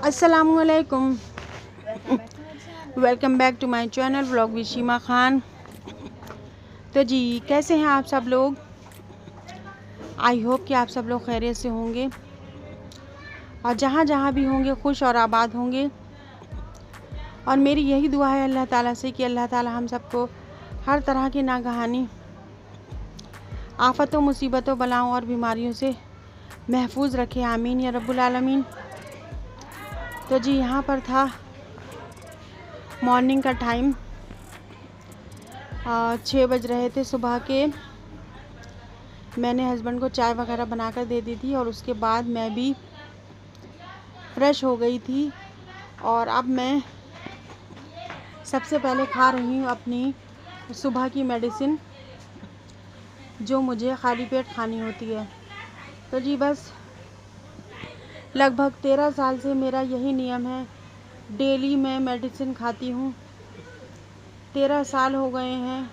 अस्सलामुअलैकुम। Welcome back to my channel vlog with Sheema Khan. तो जी, कैसे हैं आप सब लोग? आई होप कि आप सब लोग खैरियत से होंगे और जहाँ जहाँ भी होंगे खुश और आबाद होंगे। और मेरी यही दुआ है अल्लाह ताला से कि अल्लाह ताला हम सबको हर तरह की नागहानी आफ़तों, मुसीबतों, बलाओं और बीमारियों से महफूज रखे। आमीन या रब्बुल आलमीन। तो जी, यहाँ पर था मॉर्निंग का टाइम, 6 बज रहे थे सुबह के। मैंने हस्बैंड को चाय वगैरह बनाकर दे दी थी और उसके बाद मैं भी फ्रेश हो गई थी। और अब मैं सबसे पहले खा रही हूँ अपनी सुबह की मेडिसिन, जो मुझे खाली पेट खानी होती है। तो जी बस लगभग 13 साल से मेरा यही नियम है, डेली मैं मेडिसिन खाती हूँ। 13 साल हो गए हैं,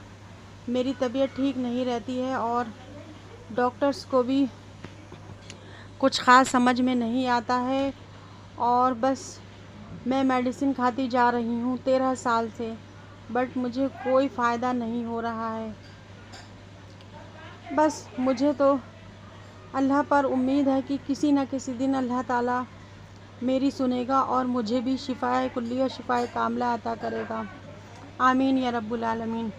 मेरी तबीयत ठीक नहीं रहती है और डॉक्टर्स को भी कुछ ख़ास समझ में नहीं आता है और बस मैं मेडिसिन खाती जा रही हूँ 13 साल से, बट मुझे कोई फ़ायदा नहीं हो रहा है। बस मुझे तो अल्लाह पर उम्मीद है कि किसी न किसी दिन अल्लाह ताला मेरी सुनेगा और मुझे भी शिफ़ाए कुल्ली और शिफ़ाए कामला अता करेगा। आमीन या रब्बुल आलमीन।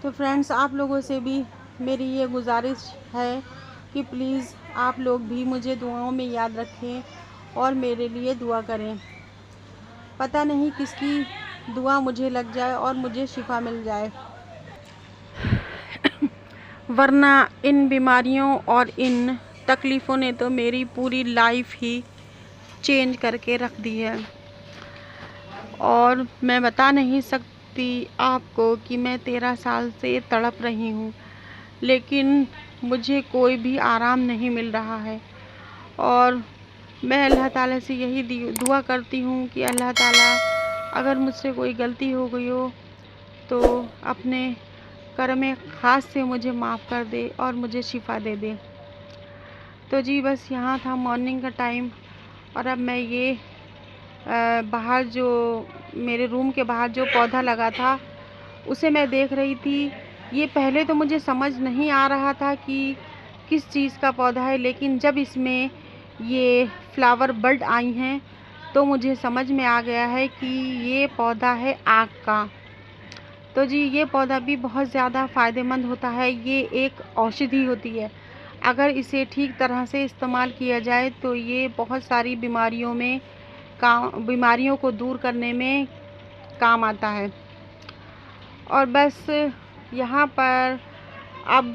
तो फ्रेंड्स, आप लोगों से भी मेरी ये गुजारिश है कि प्लीज़ आप लोग भी मुझे दुआओं में याद रखें और मेरे लिए दुआ करें। पता नहीं किसकी दुआ मुझे लग जाए और मुझे शिफ़ा मिल जाए, वरना इन बीमारियों और इन तकलीफ़ों ने तो मेरी पूरी लाइफ ही चेंज करके रख दी है। और मैं बता नहीं सकती आपको कि मैं 13 साल से तड़प रही हूँ, लेकिन मुझे कोई भी आराम नहीं मिल रहा है। और मैं अल्लाह ताला से यही दुआ करती हूँ कि अल्लाह ताला अगर मुझसे कोई गलती हो गई हो तो अपने करम ख़ास से मुझे माफ़ कर दे और मुझे शिफ़ा दे दे। तो जी बस यहाँ था मॉर्निंग का टाइम और अब मैं ये बाहर जो मेरे रूम के बाहर जो पौधा लगा था उसे मैं देख रही थी। ये पहले तो मुझे समझ नहीं आ रहा था कि किस चीज़ का पौधा है, लेकिन जब इसमें ये फ्लावर बड आई हैं तो मुझे समझ में आ गया है कि ये पौधा है आक का। तो जी ये पौधा भी बहुत ज़्यादा फ़ायदेमंद होता है। ये एक औषधि होती है। अगर इसे ठीक तरह से इस्तेमाल किया जाए तो ये बहुत सारी बीमारियों को दूर करने में काम आता है। और बस यहाँ पर अब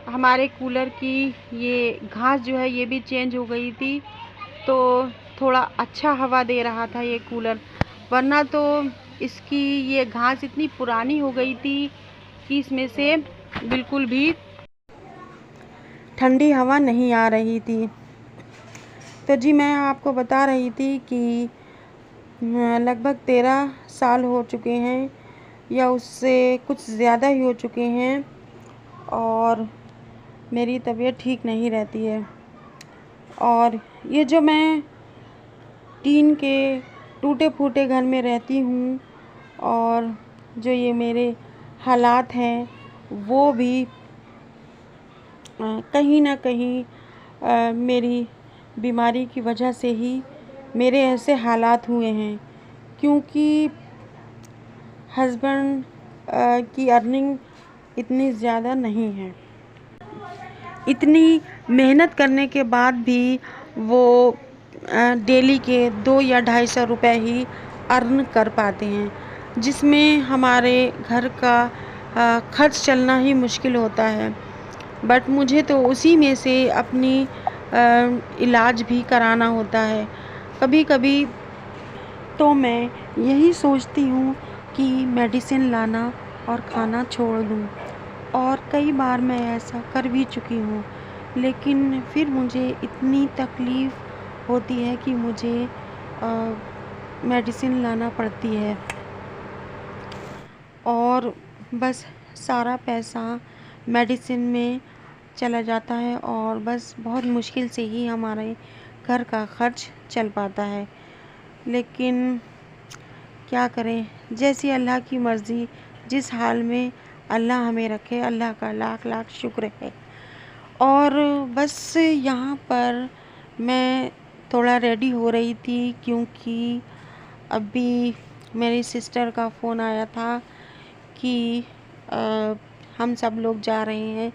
हमारे कूलर की ये घास जो है ये भी चेंज हो गई थी, तो थोड़ा अच्छा हवा दे रहा था ये कूलर, वरना तो इसकी ये घास इतनी पुरानी हो गई थी कि इसमें से बिल्कुल भी ठंडी हवा नहीं आ रही थी। तो जी मैं आपको बता रही थी कि लगभग 13 साल हो चुके हैं या उससे कुछ ज़्यादा ही हो चुके हैं और मेरी तबीयत ठीक नहीं रहती है। और ये जो मैं टीन के टूटे फूटे घर में रहती हूँ और जो ये मेरे हालात हैं वो भी कहीं ना कहीं मेरी बीमारी की वजह से ही मेरे ऐसे हालात हुए हैं, क्योंकि हस्बैंड की अर्निंग इतनी ज़्यादा नहीं है। इतनी मेहनत करने के बाद भी वो डेली के 2 या 250 रुपए ही अर्न कर पाते हैं, जिसमें हमारे घर का खर्च चलना ही मुश्किल होता है। बट मुझे तो उसी में से अपनी इलाज भी कराना होता है। कभी कभी तो मैं यही सोचती हूँ कि मेडिसिन लाना और खाना छोड़ दूँ, और कई बार मैं ऐसा कर भी चुकी हूँ, लेकिन फिर मुझे इतनी तकलीफ़ होती है कि मुझे मेडिसिन लाना पड़ती है और बस सारा पैसा मेडिसिन में चला जाता है और बस बहुत मुश्किल से ही हमारे घर का खर्च चल पाता है। लेकिन क्या करें, जैसी अल्लाह की मर्ज़ी, जिस हाल में अल्लाह हमें रखे, अल्लाह का लाख लाख शुक्र है। और बस यहाँ पर मैं थोड़ा रेडी हो रही थी, क्योंकि अभी मेरी सिस्टर का फ़ोन आया था कि हम सब लोग जा रहे हैं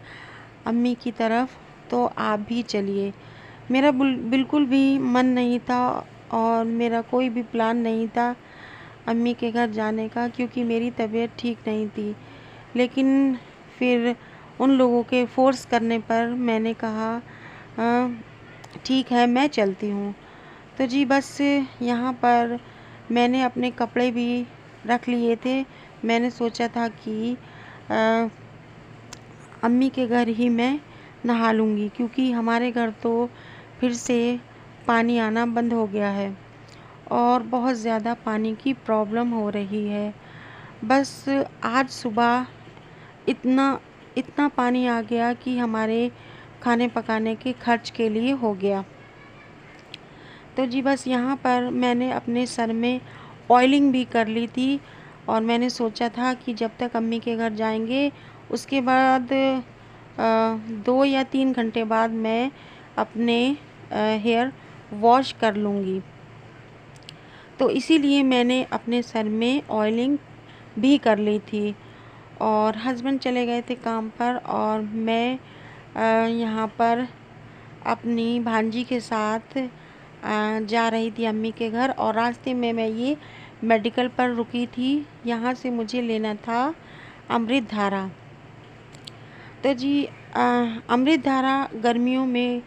अम्मी की तरफ, तो आप भी चलिए। मेरा बिल्कुल भी मन नहीं था और मेरा कोई भी प्लान नहीं था अम्मी के घर जाने का, क्योंकि मेरी तबीयत ठीक नहीं थी। लेकिन फिर उन लोगों के फ़ोर्स करने पर मैंने कहा ठीक है, मैं चलती हूँ। तो जी बस यहाँ पर मैंने अपने कपड़े भी रख लिए थे। मैंने सोचा था कि अम्मी के घर ही मैं नहा लूँगी, क्योंकि हमारे घर तो फिर से पानी आना बंद हो गया है और बहुत ज़्यादा पानी की प्रॉब्लम हो रही है। बस आज सुबह इतना इतना पानी आ गया कि हमारे खाने पकाने के खर्च के लिए हो गया। तो जी बस यहाँ पर मैंने अपने सर में ऑयलिंग भी कर ली थी और मैंने सोचा था कि जब तक अम्मी के घर जाएंगे उसके बाद 2 या 3 घंटे बाद मैं अपने हेयर वॉश कर लूँगी। तो इसीलिए मैंने अपने सर में ऑयलिंग भी कर ली थी। और हस्बैंड चले गए थे काम पर और मैं यहाँ पर अपनी भांजी के साथ जा रही थी अम्मी के घर। और रास्ते में मैं ये मेडिकल पर रुकी थी, यहाँ से मुझे लेना था अमृत धारा। तो जी अमृत धारा गर्मियों में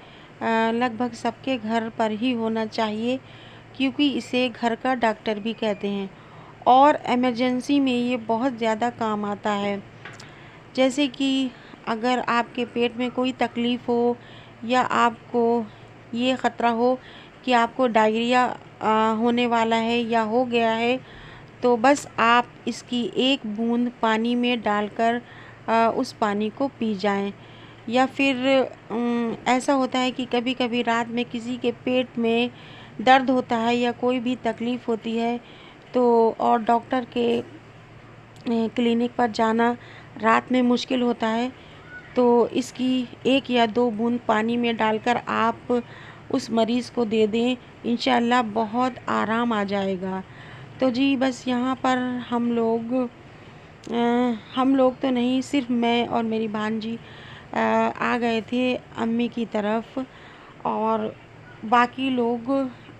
लगभग सबके घर पर ही होना चाहिए, क्योंकि इसे घर का डॉक्टर भी कहते हैं और इमरजेंसी में ये बहुत ज़्यादा काम आता है। जैसे कि अगर आपके पेट में कोई तकलीफ़ हो या आपको ये ख़तरा हो कि आपको डायरिया होने वाला है या हो गया है, तो बस आप इसकी एक बूंद पानी में डालकर उस पानी को पी जाएं। या फिर ऐसा होता है कि कभी कभी रात में किसी के पेट में दर्द होता है या कोई भी तकलीफ़ होती है, तो और डॉक्टर के क्लिनिक पर जाना रात में मुश्किल होता है, तो इसकी 1 या 2 बूंद पानी में डालकर आप उस मरीज़ को दे दें, इंशाअल्लाह बहुत आराम आ जाएगा। तो जी बस यहाँ पर हम लोग तो नहीं, सिर्फ मैं और मेरी भांजी आ गए थे अम्मी की तरफ और बाकी लोग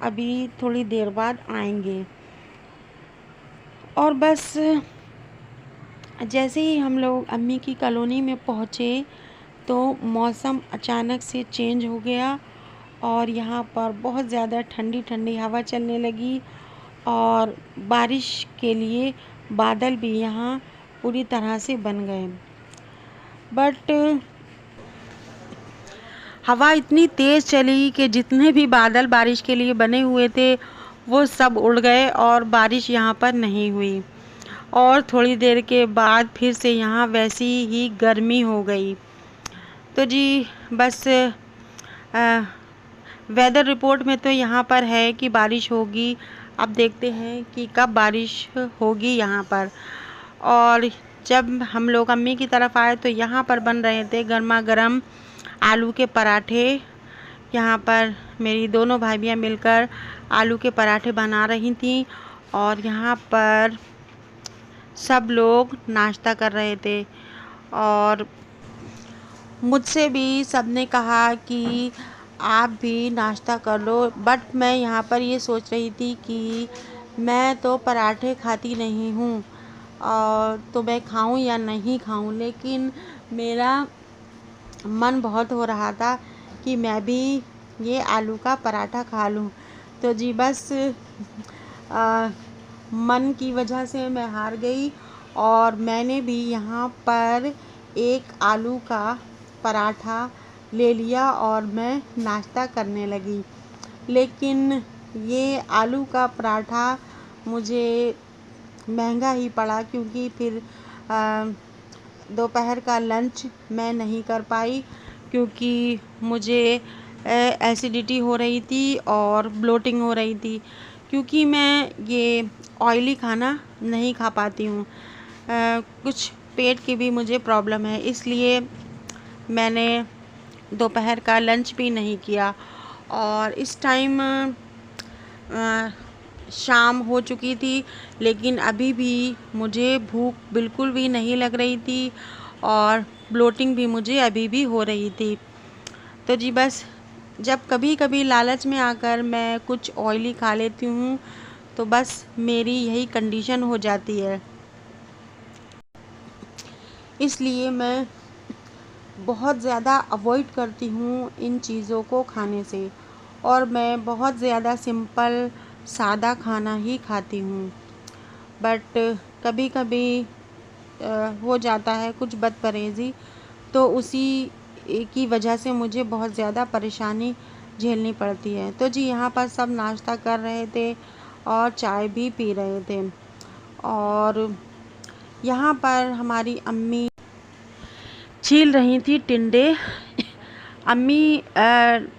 अभी थोड़ी देर बाद आएंगे। और बस जैसे ही हम लोग अम्मी की कॉलोनी में पहुँचे तो मौसम अचानक से चेंज हो गया और यहाँ पर बहुत ज़्यादा ठंडी ठंडी हवा चलने लगी और बारिश के लिए बादल भी यहाँ पूरी तरह से बन गए। बट हवा इतनी तेज़ चली कि जितने भी बादल बारिश के लिए बने हुए थे वो सब उड़ गए और बारिश यहाँ पर नहीं हुई। और थोड़ी देर के बाद फिर से यहाँ वैसी ही गर्मी हो गई। तो जी बस वेदर रिपोर्ट में तो यहाँ पर है कि बारिश होगी। अब देखते हैं कि कब बारिश होगी यहाँ पर। और जब हम लोग अम्मी की तरफ आए तो यहाँ पर बन रहे थे गर्मा गर्म आलू के पराठे। यहाँ पर मेरी दोनों भाभियाँ मिलकर आलू के पराठे बना रही थीं और यहाँ पर सब लोग नाश्ता कर रहे थे। और मुझसे भी सबने कहा कि आप भी नाश्ता कर लो, बट मैं यहाँ पर ये सोच रही थी कि मैं तो पराठे खाती नहीं हूँ और तो मैं खाऊं या नहीं खाऊं, लेकिन मेरा मन बहुत हो रहा था कि मैं भी ये आलू का पराठा खा लूं। तो जी बस मन की वजह से मैं हार गई और मैंने भी यहाँ पर एक आलू का पराठा ले लिया और मैं नाश्ता करने लगी। लेकिन ये आलू का पराठा मुझे महंगा ही पड़ा, क्योंकि फिर दोपहर का लंच मैं नहीं कर पाई, क्योंकि मुझे एसिडिटी हो रही थी और ब्लोटिंग हो रही थी, क्योंकि मैं ये ऑयली खाना नहीं खा पाती हूँ। कुछ पेट की भी मुझे प्रॉब्लम है, इसलिए मैंने दोपहर का लंच भी नहीं किया। और इस टाइम शाम हो चुकी थी, लेकिन अभी भी मुझे भूख बिल्कुल भी नहीं लग रही थी और ब्लोटिंग भी मुझे अभी भी हो रही थी। तो जी बस जब कभी कभी लालच में आकर मैं कुछ ऑयली खा लेती हूँ तो बस मेरी यही कंडीशन हो जाती है। इसलिए मैं बहुत ज़्यादा अवॉइड करती हूँ इन चीज़ों को खाने से, और मैं बहुत ज़्यादा सिंपल सादा खाना ही खाती हूँ। बट कभी कभी हो जाता है कुछ बदपरहेज़ी, तो उसी की वजह से मुझे बहुत ज़्यादा परेशानी झेलनी पड़ती है। तो जी यहाँ पर सब नाश्ता कर रहे थे और चाय भी पी रहे थे, और यहाँ पर हमारी अम्मी छील रही थी टिंडे। अम्मी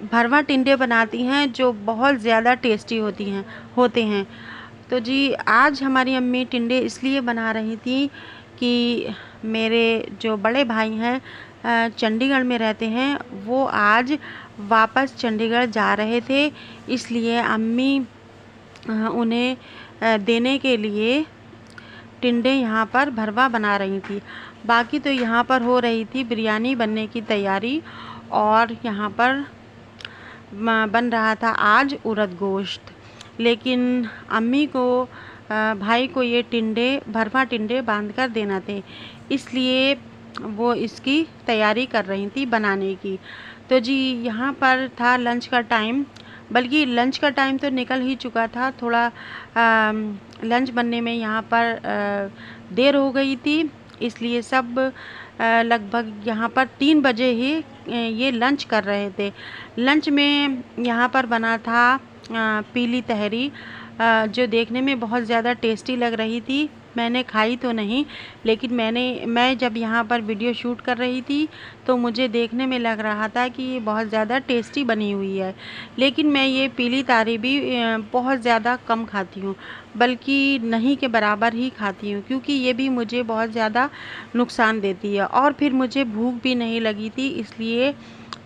भरवा टिंडे बनाती हैं जो बहुत ज़्यादा टेस्टी होते हैं। तो जी आज हमारी अम्मी टिंडे इसलिए बना रही थी कि मेरे जो बड़े भाई हैं चंडीगढ़ में रहते हैं, वो आज वापस चंडीगढ़ जा रहे थे, इसलिए अम्मी उन्हें देने के लिए टिंडे यहाँ पर भरवा बना रही थी। बाकी तो यहाँ पर हो रही थी बिरयानी बनने की तैयारी, और यहाँ पर बन रहा था आज उड़द गोश्त। लेकिन अम्मी को भाई को ये भरवा टिंडे बांध कर देना थे, इसलिए वो इसकी तैयारी कर रही थी बनाने की। तो जी यहाँ पर था लंच का टाइम, बल्कि लंच का टाइम तो निकल ही चुका था, थोड़ा लंच बनने में यहाँ पर देर हो गई थी, इसलिए सब लगभग यहाँ पर 3 बजे ही ये लंच कर रहे थे। लंच में यहाँ पर बना था पीली तहरी, जो देखने में बहुत ज़्यादा टेस्टी लग रही थी। मैंने खाई तो नहीं, लेकिन मैं जब यहाँ पर वीडियो शूट कर रही थी तो मुझे देखने में लग रहा था कि ये बहुत ज़्यादा टेस्टी बनी हुई है। लेकिन मैं ये पीली तहरी भी बहुत ज़्यादा कम खाती हूँ, बल्कि नहीं के बराबर ही खाती हूँ, क्योंकि ये भी मुझे बहुत ज़्यादा नुकसान देती है। और फिर मुझे भूख भी नहीं लगी थी, इसलिए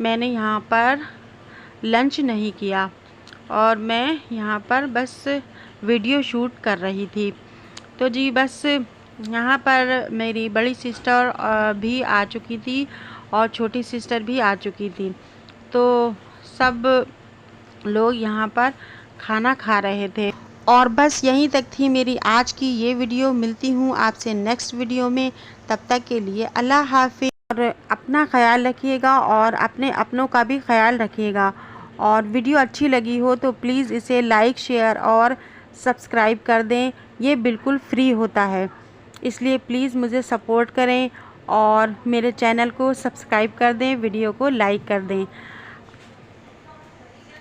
मैंने यहाँ पर लंच नहीं किया और मैं यहाँ पर बस वीडियो शूट कर रही थी। तो जी बस यहाँ पर मेरी बड़ी सिस्टर भी आ चुकी थी और छोटी सिस्टर भी आ चुकी थी, तो सब लोग यहाँ पर खाना खा रहे थे। और बस यहीं तक थी मेरी आज की ये वीडियो। मिलती हूँ आपसे नेक्स्ट वीडियो में, तब तक के लिए अल्लाह हाफ़िज़। और अपना ख्याल रखिएगा और अपने अपनों का भी ख्याल रखिएगा। और वीडियो अच्छी लगी हो तो प्लीज़ इसे लाइक, शेयर और सब्सक्राइब कर दें। ये बिल्कुल फ्री होता है, इसलिए प्लीज़ मुझे सपोर्ट करें और मेरे चैनल को सब्सक्राइब कर दें, वीडियो को लाइक कर दें।